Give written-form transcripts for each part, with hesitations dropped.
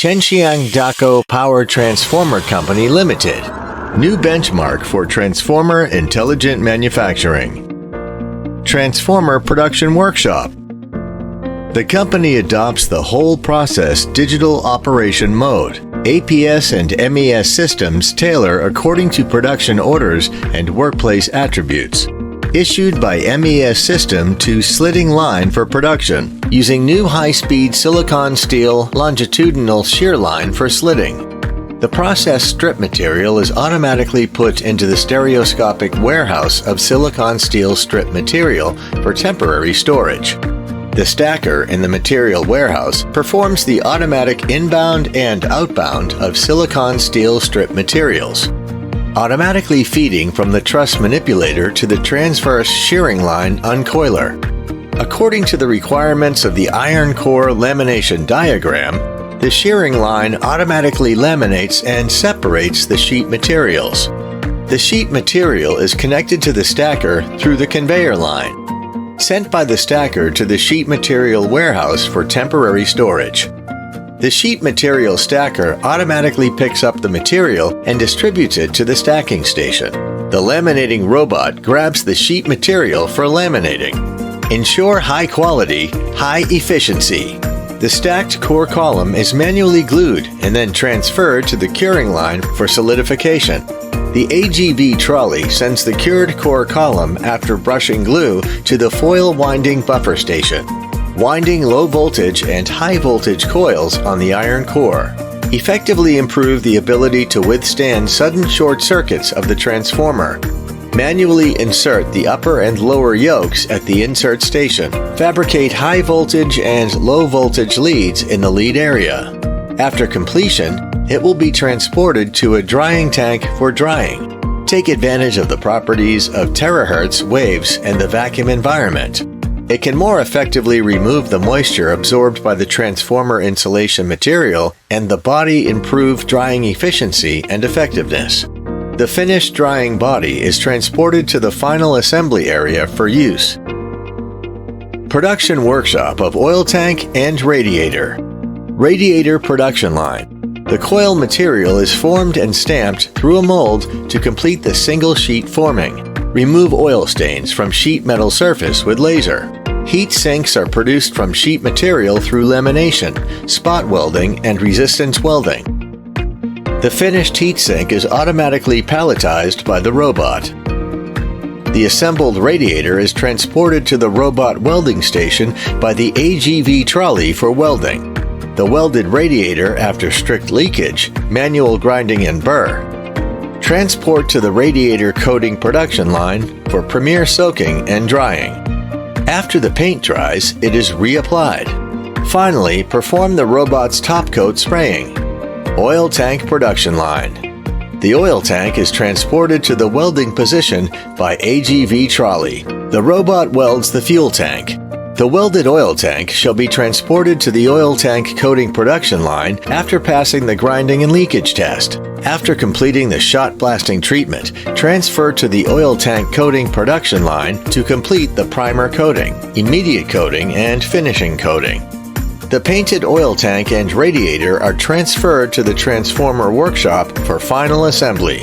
Zhenjiang Daqo Power Transformer Company Limited. New benchmark for transformer intelligent manufacturing. Transformer Production Workshop. The company adopts the whole process digital operation mode. APS and MES systems tailor according to production orders and workplace attributes. Issued by MES system to slitting line for production, using new high-speed silicon steel longitudinal shear line for slitting. The process strip material is automatically put into the stereoscopic warehouse of silicon steel strip material for temporary storage. The stacker in the material warehouse performs the automatic inbound and outbound of silicon steel strip materials, automatically feeding from the truss manipulator to the transverse shearing line uncoiler. According to the requirements of the iron core lamination diagram, the shearing line automatically laminates and separates the sheet materials. The sheet material is connected to the stacker through the conveyor line, sent by the stacker to the sheet material warehouse for temporary storage. The sheet material stacker automatically picks up the material and distributes it to the stacking station. The laminating robot grabs the sheet material for laminating. Ensure high quality, high efficiency. The stacked core column is manually glued and then transferred to the curing line for solidification. The AGV trolley sends the cured core column after brushing glue to the foil winding buffer station, winding low voltage and high voltage coils on the iron core. Effectively improve the ability to withstand sudden short circuits of the transformer. Manually insert the upper and lower yokes at the insert station. Fabricate high voltage and low voltage leads in the lead area. After completion, it will be transported to a drying tank for drying. Take advantage of the properties of terahertz waves and the vacuum environment. It can more effectively remove the moisture absorbed by the transformer insulation material and the body improve drying efficiency and effectiveness. The finished drying body is transported to the final assembly area for use. Production workshop of oil tank and radiator. Radiator production line. The coil material is formed and stamped through a mold to complete the single sheet forming. Remove oil stains from sheet metal surface with laser. Heat sinks are produced from sheet material through lamination, spot welding, and resistance welding. The finished heat sink is automatically palletized by the robot. The assembled radiator is transported to the robot welding station by the AGV trolley for welding. The welded radiator, after strict leakage, manual grinding and burr. Transport to the radiator coating production line for premier soaking and drying. After the paint dries, it is reapplied. Finally, perform the robot's top coat spraying. Oil tank production line. The oil tank is transported to the welding position by AGV trolley. The robot welds the fuel tank. The welded oil tank shall be transported to the oil tank coating production line after passing the grinding and leakage test. After completing the shot blasting treatment, transfer to the oil tank coating production line to complete the primer coating, immediate coating, and finishing coating. The painted oil tank and radiator are transferred to the transformer workshop for final assembly.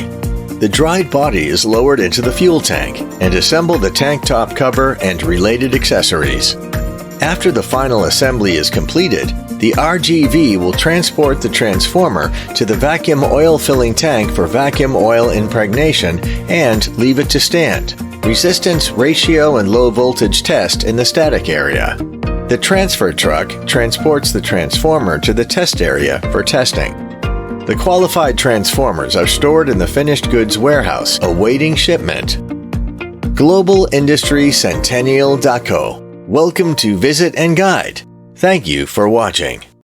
The dried body is lowered into the fuel tank and assemble the tank top cover and related accessories. After the final assembly is completed, the RGV will transport the transformer to the vacuum oil filling tank for vacuum oil impregnation and leave it to stand. Resistance, ratio, and low voltage test in the static area. The transfer truck transports the transformer to the test area for testing. The qualified transformers are stored in the finished goods warehouse, awaiting shipment. Global Industry Centennial Daqo. Welcome to Visit and Guide. Thank you for watching.